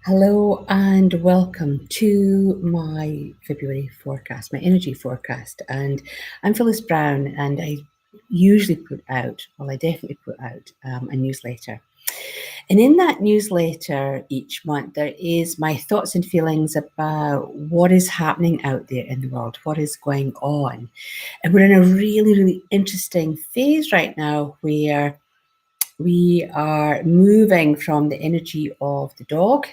Hello and welcome to my February forecast, my energy forecast. And I'm Phyllis Brown, and I usually I definitely put out a newsletter. And in that newsletter each month, there is my thoughts and feelings about what is happening out there in the world, what is going on. And we're in a really, really interesting phase right now where we are moving from the energy of the dog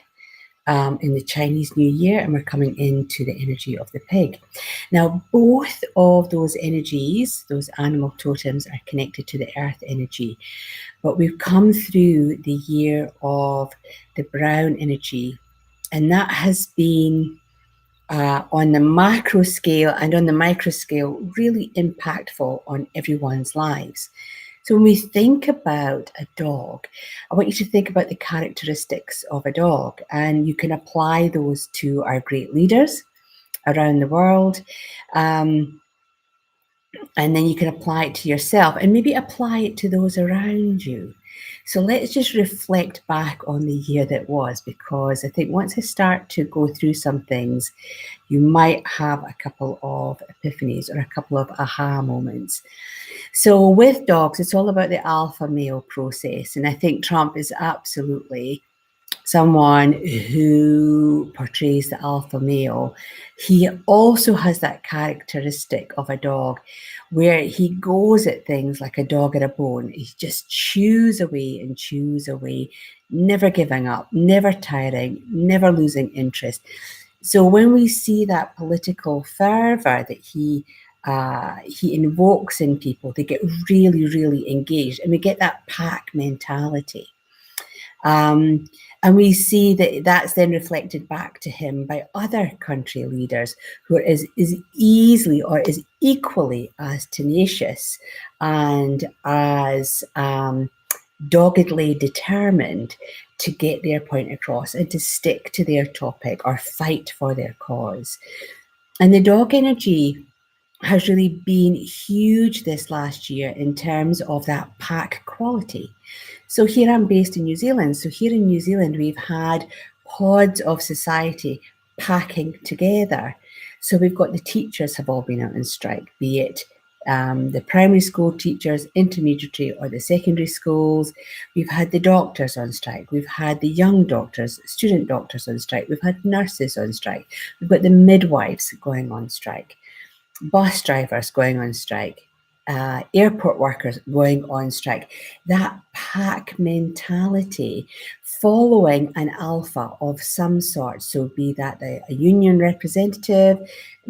in the Chinese New Year, and we're coming into the energy of the pig. Now, both of those energies, those animal totems, are connected to the earth energy, but we've come through the year of the brown energy, and that has been on the macro scale and on the micro scale really impactful on everyone's lives. So when we think about a dog, I want you to think about the characteristics of a dog, and you can apply those to our great leaders around the world. And then you can apply it to yourself and maybe apply it to those around you. So let's just reflect back on the year that was, because I think once I start to go through some things, you might have a couple of epiphanies or a couple of aha moments. So with dogs, it's all about the alpha male process. And I think Trump is absolutely someone who portrays the alpha male. He also has that characteristic of a dog where he goes at things like a dog at a bone. He just chews away and chews away, never giving up, never tiring, never losing interest. So when we see that political fervor that he invokes in people, they get really, really engaged, and we get that pack mentality. And we see that that's then reflected back to him by other country leaders who are as easily or as equally as tenacious and as doggedly determined to get their point across and to stick to their topic or fight for their cause. And the dog energy has really been huge this last year in terms of that pack quality. So here I'm based in New Zealand. So here in New Zealand, we've had pods of society packing together. So we've got the teachers have all been out on strike, be it the primary school teachers, intermediate or the secondary schools. We've had the doctors on strike. We've had the young doctors, student doctors on strike. We've had nurses on strike. We've got the midwives going on strike, bus drivers going on strike, airport workers going on strike. That pack mentality following an alpha of some sort. So be that a union representative,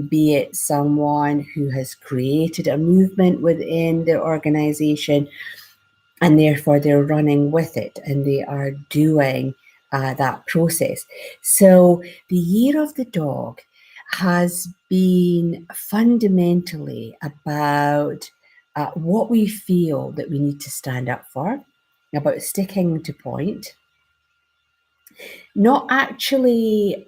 be it someone who has created a movement within the organization, and therefore they're running with it and they are doing that process. So the year of the dog has been fundamentally about what we feel that we need to stand up for, about sticking to point, not actually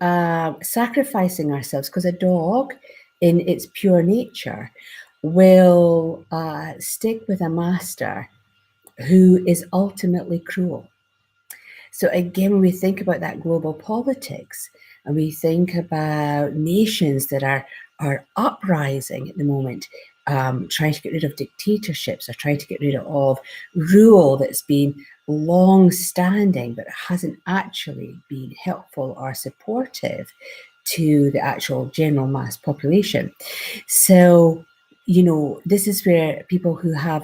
sacrificing ourselves, because a dog in its pure nature will stick with a master who is ultimately cruel. So again, when we think about that global politics and we think about nations that are uprising at the moment, trying to get rid of dictatorships or trying to get rid of rule that's been long-standing but hasn't actually been helpful or supportive to the actual general mass population. So, this is where people who have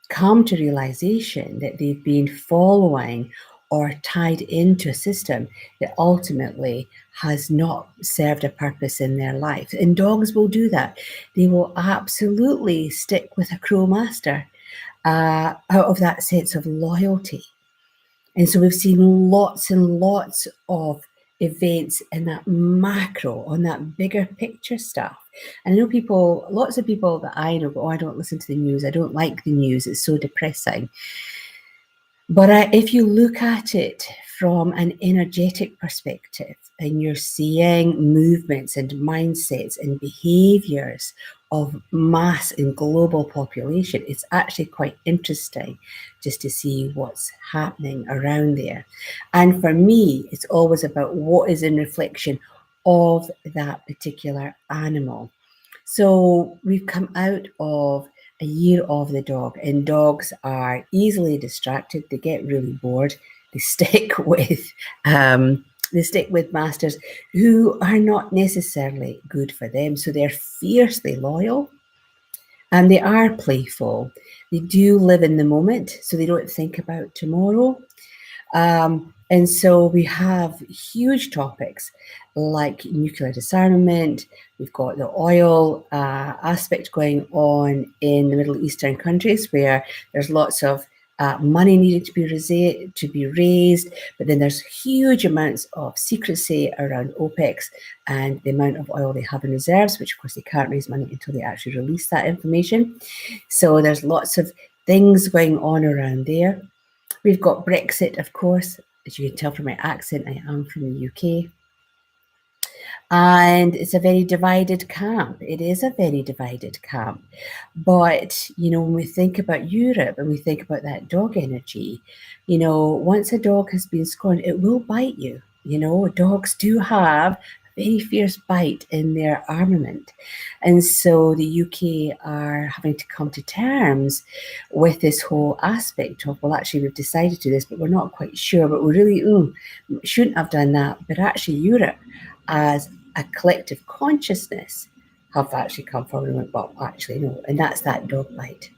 come to realization that they've been following or tied into a system that ultimately has not served a purpose in their life. And dogs will do that. They will absolutely stick with a cruel master out of that sense of loyalty. And so we've seen lots and lots of events in that macro, on that bigger picture stuff. And I know lots of people that I know go, oh, I don't listen to the news. I don't like the news. It's so depressing. But if you look at it from an energetic perspective and you're seeing movements and mindsets and behaviors of mass and global population, it's actually quite interesting just to see what's happening around there. And for me, it's always about what is in reflection of that particular animal. So we've come out of a year of the dog, and dogs are easily distracted. They get really bored. They stick with masters who are not necessarily good for them. So they're fiercely loyal, and they are playful. They do live in the moment, so they don't think about tomorrow. And so we have huge topics like nuclear disarmament. We've got the oil aspect going on in the Middle Eastern countries, where there's lots of money needed to be raised, but then there's huge amounts of secrecy around OPEC and the amount of oil they have in reserves, which of course they can't raise money until they actually release that information. So there's lots of things going on around there. We've got Brexit, of course. As you can tell from my accent, I am from the UK. And it's a very divided camp. It is a very divided camp. But, when we think about Europe and we think about that dog energy, once a dog has been scorned, it will bite you. Dogs do have a very fierce bite in their armament. And so the UK are having to come to terms with this whole aspect of, well, actually, we've decided to do this, but we're not quite sure. But we really shouldn't have done that. But actually, Europe, as a collective consciousness, have actually come forward and went, well, actually, no. And that's that dog bite.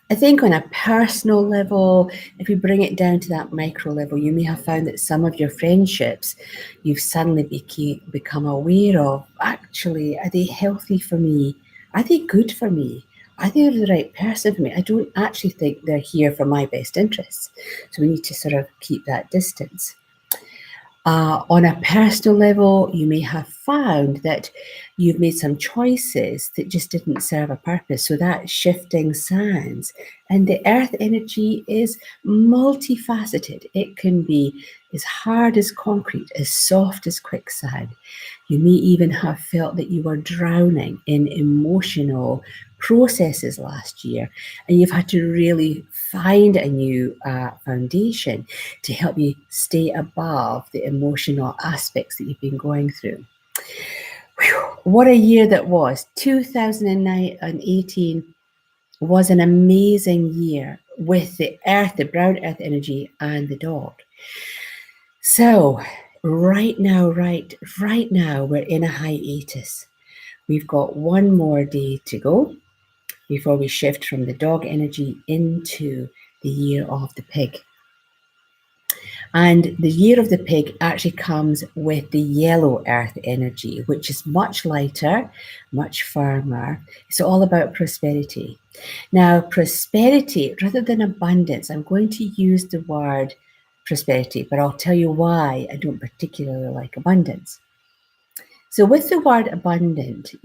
I think on a personal level, if we bring it down to that micro level, you may have found that some of your friendships you've suddenly become aware of, actually, are they healthy for me? Are they good for me? Are they the right person for me? I don't actually think they're here for my best interests. So we need to sort of keep that distance. On a personal level, you may have found that you've made some choices that just didn't serve a purpose. So that shifting sands. And the earth energy is multifaceted. It can be as hard as concrete, as soft as quicksand. You may even have felt that you were drowning in emotional processes last year, and you've had to really find a new foundation to help you stay above the emotional aspects that you've been going through. Whew, what a year that was. 2018 was an amazing year with the earth, the brown earth energy, and the dog. So right now, we're in a hiatus. We've got one more day to go before we shift from the dog energy into the year of the pig. And the year of the pig actually comes with the yellow earth energy, which is much lighter, much firmer. It's all about prosperity. Now, prosperity, rather than abundance, I'm going to use the word prosperity, but I'll tell you why I don't particularly like abundance. So with the word abundant,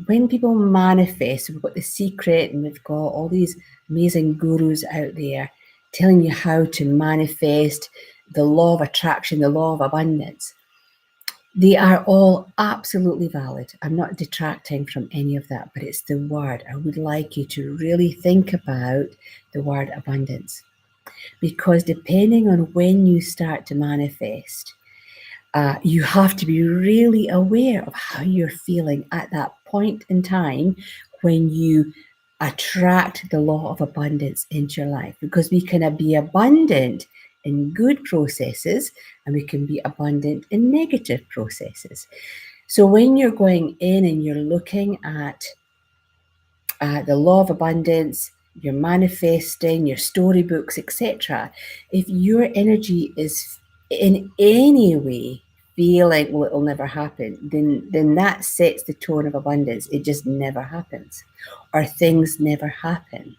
when people manifest, we've got The Secret and we've got all these amazing gurus out there telling you how to manifest the law of attraction, the law of abundance. They are all absolutely valid. I'm not detracting from any of that, but it's the word. I would like you to really think about the word abundance, because depending on when you start to manifest, you have to be really aware of how you're feeling at that point in time when you attract the law of abundance into your life, because we can be abundant in good processes and we can be abundant in negative processes. So when you're going in and you're looking at the law of abundance, you're manifesting your storybooks, etc., if your energy is in any way feeling, well, it'll never happen, then that sets the tone of abundance. It just never happens, or things never happen.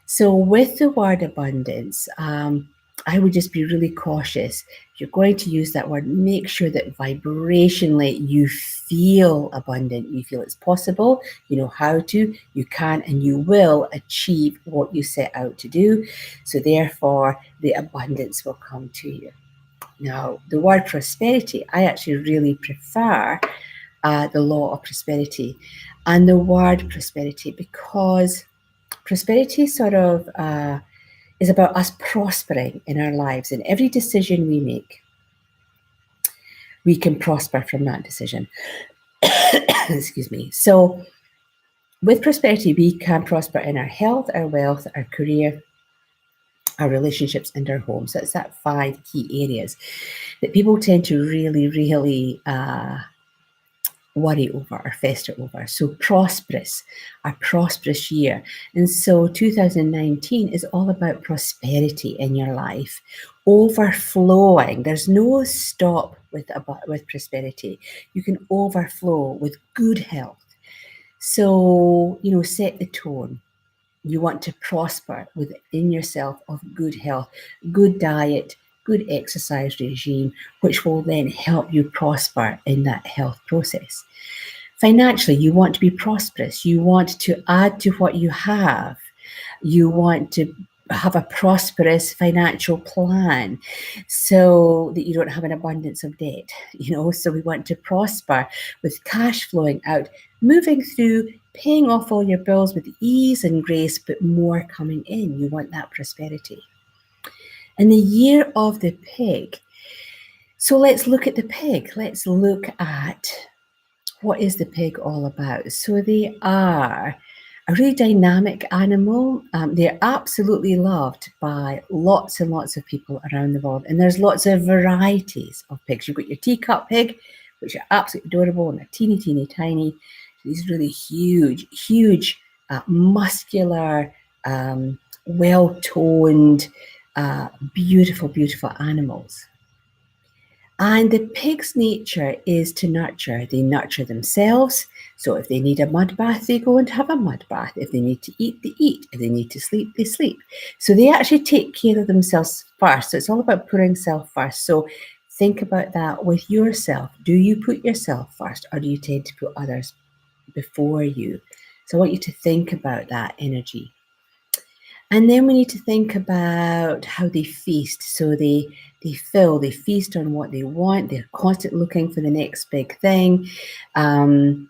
So with the word abundance, I would just be really cautious. If you're going to use that word, make sure that vibrationally you feel abundant. You feel it's possible, you know how to, you can, and you will achieve what you set out to do. So therefore, the abundance will come to you. Now, the word prosperity, I actually really prefer the law of prosperity. and the word prosperity, because prosperity sort of is about us prospering in our lives. And every decision we make, we can prosper from that decision. Excuse me. So with prosperity, we can prosper in our health, our wealth, our career, our relationships, and our home. So it's that 5 key areas that people tend to really, really worry over or fester over. So prosperous, a prosperous year. And so 2019 is all about prosperity in your life, overflowing. There's no stop with prosperity. You can overflow with good health. So, set the tone. You want to prosper within yourself of good health, good diet, good exercise regime, which will then help you prosper in that health process. Financially, you want to be prosperous. You want to add to what you have. You want to have a prosperous financial plan so that you don't have an abundance of debt. So we want to prosper with cash flowing out, moving through, paying off all your bills with ease and grace, but more coming in. You want that prosperity. And the year of the pig. So let's look at the pig. Let's look at what is the pig all about. So they are a really dynamic animal. They're absolutely loved by lots and lots of people around the world. And there's lots of varieties of pigs. You've got your teacup pig, which are absolutely adorable, and they're teeny, teeny, tiny. These really huge, muscular, well-toned, beautiful animals. And the pig's nature is to nurture. They nurture themselves. So if they need a mud bath, they go and have a mud bath. If they need to eat, they eat. If they need to sleep, they sleep. So they actually take care of themselves first. So it's all about putting self first. So think about that with yourself. Do you put yourself first, or do you tend to put others before you? So I want you to think about that energy. And then we need to think about how they feast. So they feast on what they want. They're constantly looking for the next big thing. On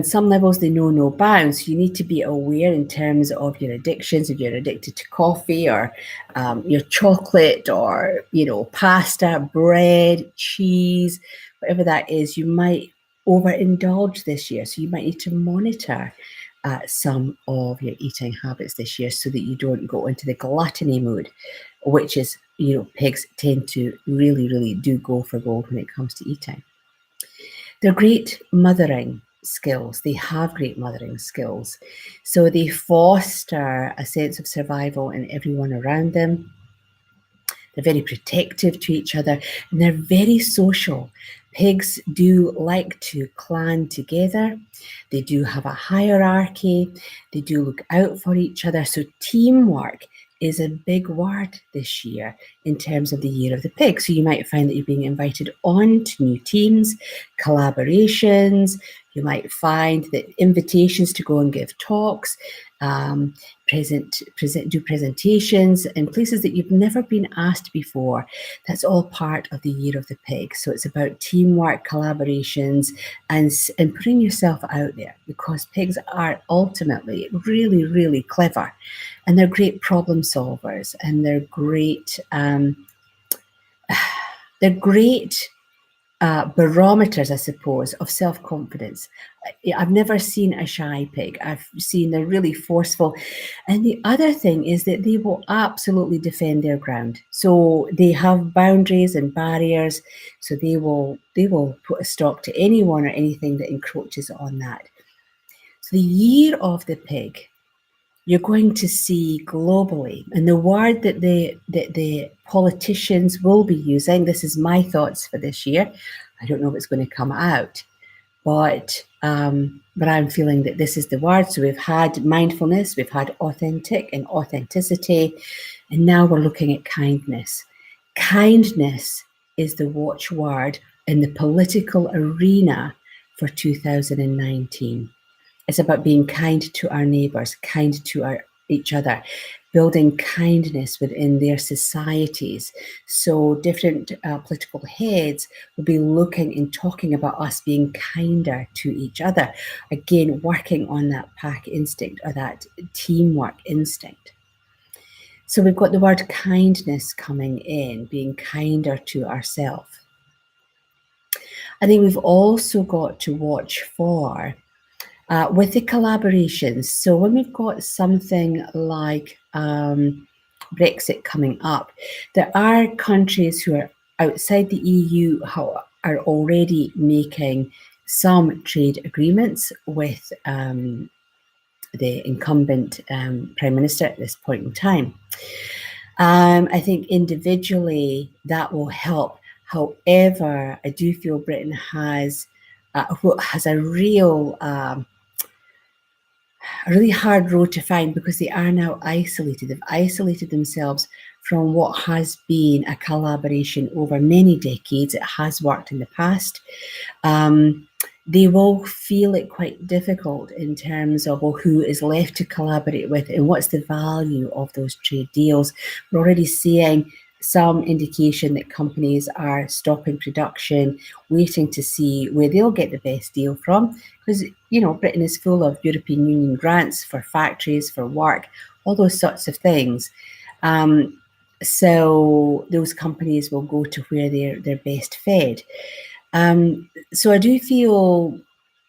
some levels, they know no bounds. So you need to be aware in terms of your addictions. If you're addicted to coffee or your chocolate or, pasta, bread, cheese, whatever that is, you might overindulge this year. So you might need to monitor some of your eating habits this year so that you don't go into the gluttony mode, which is, pigs tend to really do go for gold when it comes to eating. They're great mothering skills. They have great mothering skills. So they foster a sense of survival in everyone around them. They're very protective to each other, and they're very social. Pigs do like to clan together. They do have a hierarchy. They do look out for each other. So teamwork is a big word this year in terms of the year of the pig. So you might find that you're being invited on to new teams, collaborations. You might find that invitations to go and give talks, do presentations in places that you've never been asked before. That's all part of the year of the pig. So it's about teamwork, collaborations, and putting yourself out there, because pigs are ultimately really clever, and they're great problem solvers, and they're great barometers, I suppose, of self-confidence. I've never seen a shy pig. I've seen they're really forceful. And the other thing is that they will absolutely defend their ground. So they have boundaries and barriers. So they will put a stop to anyone or anything that encroaches on that. So the year of the pig, you're going to see globally, and the word that the politicians will be using, this is my thoughts for this year. I don't know if it's going to come out, but I'm feeling that this is the word. So we've had mindfulness, we've had authentic and authenticity, and now we're looking at kindness. Kindness is the watchword in the political arena for 2019. It's about being kind to our neighbours, kind to each other, building kindness within their societies. So different political heads will be looking and talking about us being kinder to each other. Again, working on that pack instinct or that teamwork instinct. So we've got the word kindness coming in, being kinder to ourselves. I think we've also got to watch for with the collaborations. So when we've got something like Brexit coming up, there are countries who are outside the EU who are already making some trade agreements with the incumbent Prime Minister at this point in time. I think individually that will help. However, I do feel Britain has a really hard road to find, because they are now isolated. They've isolated themselves from what has been a collaboration over many decades. It has worked in the past. They will feel it quite difficult in terms of, well, who is left to collaborate with and what's the value of those trade deals. We're already seeing some indication that companies are stopping production, waiting to see where they'll get the best deal from. Because, you know, Britain is full of European Union grants for factories, for work, all those sorts of things. So those companies will go to where they're best fed. So I do feel,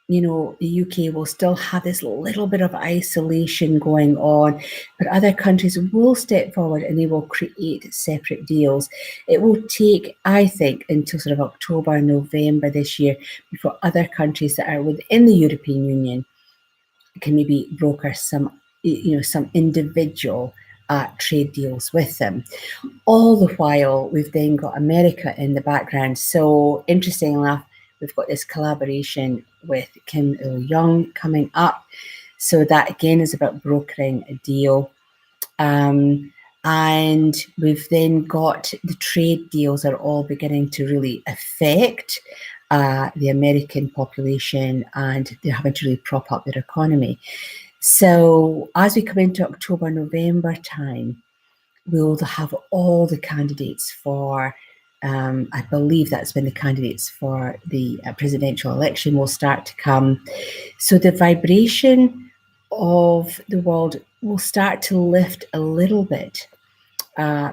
you know, the UK will still have this little bit of isolation going on, but other countries will step forward and they will create separate deals. It will take, I think, until sort of October, November this year before other countries that are within the European Union can maybe broker some, you know, some individual trade deals with them. All the while, we've then got America in the background. So interesting enough, we've got this collaboration with Kim Il-jung coming up. So that again is about brokering a deal. And we've then got the trade deals are all beginning to really affect the American population, and they're having to really prop up their economy. So as we come into October, November time, we'll have all the candidates for, I believe that's when the candidates for the presidential election will start to come. So the vibration of the world will start to lift a little bit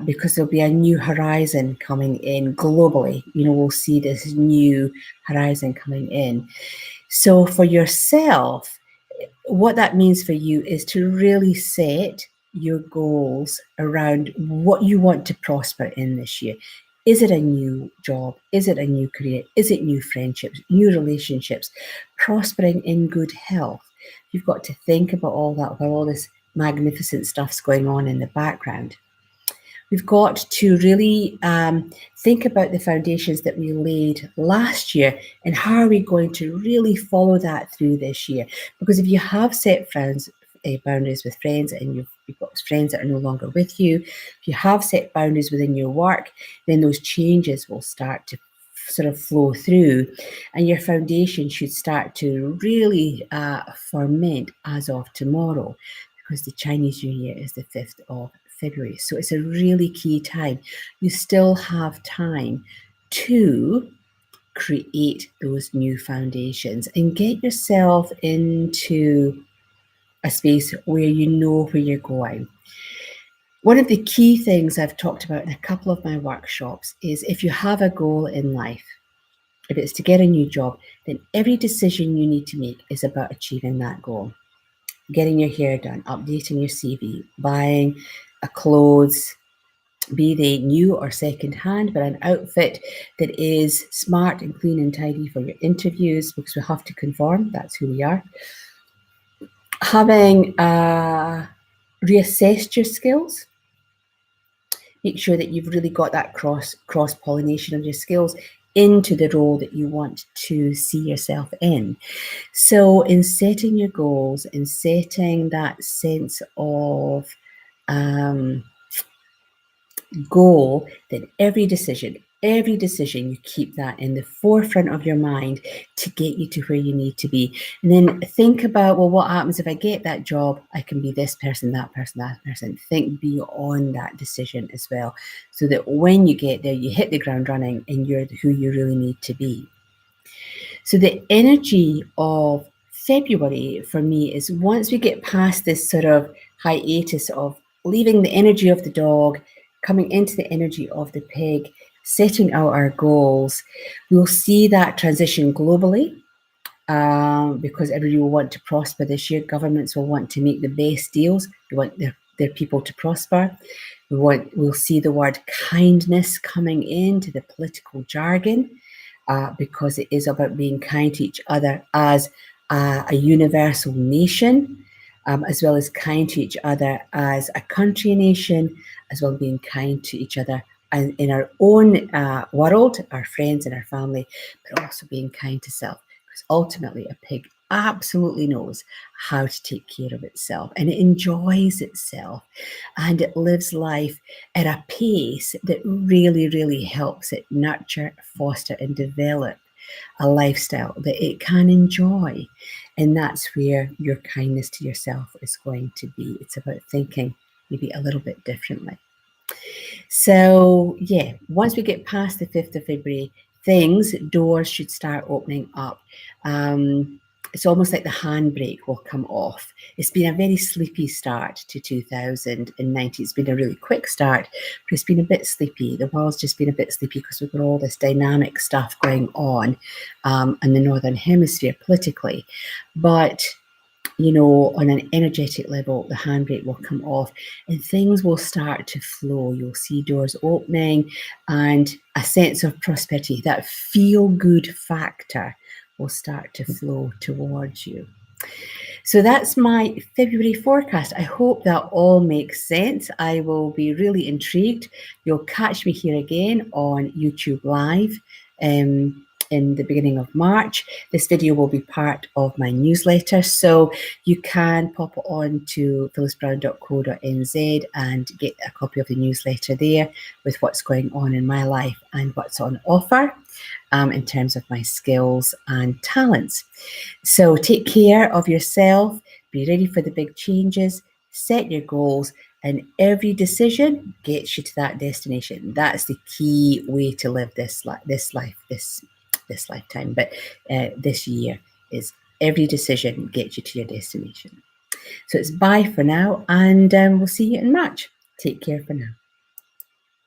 because there'll be a new horizon coming in globally. You know, we'll see this new horizon coming in. So for yourself, what that means for you is to really set your goals around what you want to prosper in this year. Is it a new job? Is it a new career? Is it new friendships, new relationships, prospering in good health? You've got to think about all that while all this magnificent stuff's going on in the background. We've got to really think about the foundations that we laid last year and how are we going to really follow that through this year. Because if you have set boundaries with friends and you've got friends that are no longer with you, if you have set boundaries within your work, then those changes will start to sort of flow through, and your foundation should start to really ferment as of tomorrow, because the Chinese New Year is the 5th of February. So it's a really key time. You still have time to create those new foundations and get yourself into a space where you know where you're going. One of the key things I've talked about in a couple of my workshops is if you have a goal in life, if it's to get a new job, then every decision you need to make is about achieving that goal. Getting your hair done, updating your CV, buying a clothes, be they new or second-hand, but an outfit that is smart and clean and tidy for your interviews, because we have to conform, that's who we are. Having reassessed your skills, make sure that you've really got that cross-pollination of your skills into the role that you want to see yourself in. So in setting your goals and setting that sense of goal, then every decision, every decision, you keep that in the forefront of your mind to get you to where you need to be. And then think about, well, what happens if I get that job? I can be this person, that person, that person. Think beyond that decision as well, so that when you get there, you hit the ground running and you're who you really need to be. So the energy of February for me is, once we get past this sort of hiatus of leaving the energy of the dog, coming into the energy of the pig, setting out our goals, we'll see that transition globally. Because everybody will want to prosper this year. Governments will want to make the best deals. They want their people to prosper. We'll see the word kindness coming into the political jargon, because it is about being kind to each other as a universal nation, as well as kind to each other as a country nation, as well as being kind to each other and in our own world, our friends and our family, but also being kind to self. Because ultimately, a pig absolutely knows how to take care of itself, and it enjoys itself, and it lives life at a pace that really, really helps it nurture, foster, and develop a lifestyle that it can enjoy. And that's where your kindness to yourself is going to be. It's about thinking maybe a little bit differently. So yeah, once we get past the 5th of February, doors should start opening up. It's almost like the handbrake will come off. It's been a very sleepy start to 2019. It's been a really quick start, but it's been a bit sleepy. The world's just been a bit sleepy because we've got all this dynamic stuff going on in the Northern Hemisphere politically. But on an energetic level, the handbrake will come off and things will start to flow. You'll see doors opening and a sense of prosperity, that feel-good factor will start to flow towards you. So that's my February forecast. I hope that all makes sense. I will be really intrigued. You'll catch me here again on YouTube Live in the beginning of March. This video will be part of my newsletter, so you can pop it on to phyllisbrown.co.nz and get a copy of the newsletter there with what's going on in my life and what's on offer in terms of my skills and talents. So take care of yourself, be ready for the big changes, set your goals, and every decision gets you to that destination. That's the key way to live this lifetime, but this year is every decision gets you to your destination. So it's bye for now, and we'll see you in March. Take care for now.